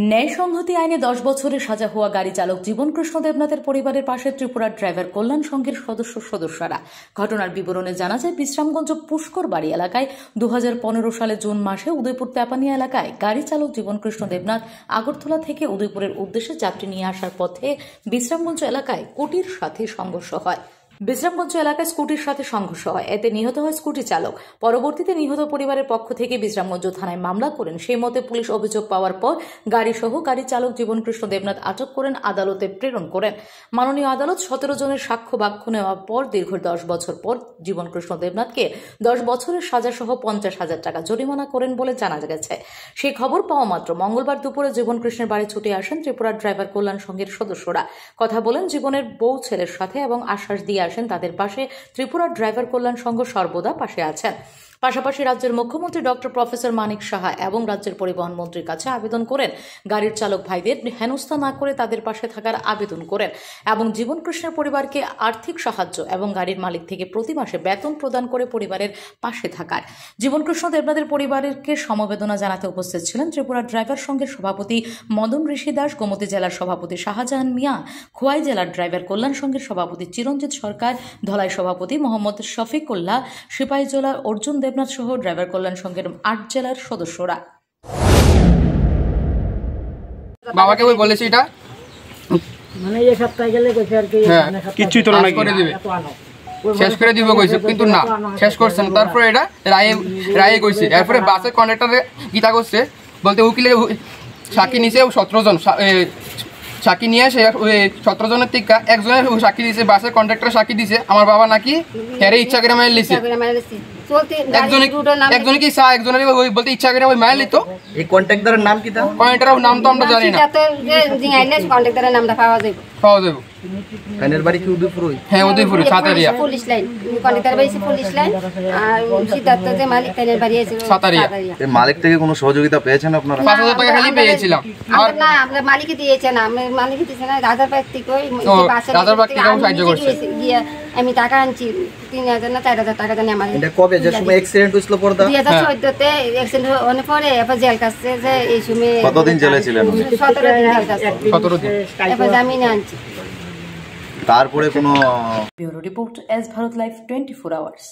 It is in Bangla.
ন্যায় সংহতি আইনে 10 বছরের সাজা হওয়া গাড়ি চালক জীবন কৃষ্ণ দেবনাথের পরিবারের পাশে ত্রিপুরার ড্রাইভার কল্যাণ সংঘের সদস্যরা। ঘটনার বিবরণে জানা যায়, বিশ্রামগঞ্জ পুষ্কর বাড়ি এলাকায় 2015 সালে জুন মাসে উদয়পুর তেপানিয়া এলাকায় গাড়ি চালক জীবন কৃষ্ণ দেবনাথ আগরতলা থেকে উদয়পুরের উদ্দেশ্যে যাত্রী নিয়ে আসার পথে বিশ্রামগঞ্জ এলাকায় স্কুটির সাথে সংঘর্ষ হয়। বিশ্রামগঞ্জ এলাকায় স্কুটির সাথে সংঘর্ষ হয়, এতে নিহত হয় স্কুটি চালক। পরবর্তীতে নিহত পরিবারের পক্ষ থেকে বিশ্রামগঞ্জ থানায় মামলা করেন। সেই মতে পুলিশ অভিযোগ পাওয়ার পর গাড়ি চালক জীবন কৃষ্ণ দেবনাথ আটক করেন, আদালতে প্রেরণ করেন। মাননীয় আদালত 17 জনের সাক্ষ্য বাক্য নেওয়ার পর দীর্ঘ 10 বছর পর জীবন কৃষ্ণ দেবনাথকে 10 বছরের সাজা সহ 50,000 টাকা জরিমানা করেন বলে জানা গেছে। সেই খবর পাওয়া মাত্র মঙ্গলবার দুপুরে জীবন কৃষ্ণের বাড়ি ছুটে আসেন ত্রিপুরার ড্রাইভার কল্যাণ সংঘের সদস্যরা। কথা বলেন জীবনের বউ ছেলের সাথে এবং আশ্বাস দিয়ে আসেন তাদের পাশে ত্রিপুরার ড্রাইভার কল্যাণ সংঘ সর্বদা পাশে আছেন। পাশাপাশি রাজ্যের মুখ্যমন্ত্রী ডক্টর প্রফেসর মানিক সাহা এবং রাজ্যের পরিবহন মন্ত্রীর কাছে আবেদন করেন গাড়ির চালক ভাইদের হেনস্থা না করে তাদের পাশে থাকার আবেদন করেন এবং জীবন কৃষ্ণের পরিবারকে আর্থিক সাহায্য এবং গাড়ির মালিক থেকে প্রতি মাসে বেতন প্রদান করে পরিবারের পাশে থাকার। জীবন কৃষ্ণ দেবনাথের পরিবারকে সমবেদনা জানাতে উপস্থিত ছিলেন ত্রিপুরা ড্রাইভার সংঘের সভাপতি মদন ঋষি দাস, গোমতী জেলার সভাপতি শাহজাহান মিয়া, খোয়াই জেলার ড্রাইভার কল্যাণ সংঘের সভাপতি চিরঞ্জিত সরকার, ধলাই সভাপতি মোহাম্মদ শফিকুল্লাহ, সিপাহী জেলার অর্জুন দেবনাথ সহ ড্রাইভার কল্যাণ সংঘের 8 জেলার সদস্যরা। বাবাকে ওই বলেছি এটা মানে এই সপ্তাহে গেলে কইছে আর কি কিছুই তো না করে দিবে, শেষ করে দিব কইছে, কিন্তু না শেষ করছেন। তারপরে এটা রায়ে কইছে। এরপরে বাসের কন্ডাক্টরে গীতা করছে বলতে উকিলে সাক্ষী নিছে 17 জন সাক্ষী নিয়ে এসে 17 জনের থেকে একজনের সাক্ষী দিছে, বাসের কন্ডাক্টর সাক্ষী দিছে আমার বাবা নাকি হেরে ইচ্ছা করে মাইল দিছে। একজনে কি একজনের ওই বলতে ইচ্ছা করে ওই মাইল দিত। এই কন্ট্রাক্টরের নাম কি? কন্ট্রাক্টরের নাম তো আমরা জানি না। কন্ট্রাক্টরের নামটা পাওয়া যাবে। ফাইনের বাড়ি কি উদয়পুর? হ্যাঁ Udaipur Sattriya police line. Contractor বাড়ি পুলিশ লাইন আর সিদ্ধার্থ যে মালিক ফাইনের বাড়ি আছে সাতারিয়া। এই মালিক থেকে কোনো সহযোগিতা পেয়েছেন আপনারা? 5,000 টাকা খালি পেয়েছিলাম। আর না আমরা মালিককে দিয়েছে না, আমি মালিককে দিয়েছে না, রাজার বাড়ি থেকে রাজার বাড়ি থেকে সাহায্য করছে। আমি টাকা আনছি 3,000 না 4,000 টাকা জানি আমার। এটা কবে যে সময় অ্যাক্সিডেন্ট হইছিল পড়দা? 2014 তে অ্যাক্সিডেন্ট হওয়ার পরে এরপর জেল কাটছে যে এই সময়। কতদিন জেলে ছিলেন? 17 দিন জেল কাটছে। 17 দিন। এরপর জামিনে আনছি। তারপরে কোনো bureau report S Bharat live 24 hours.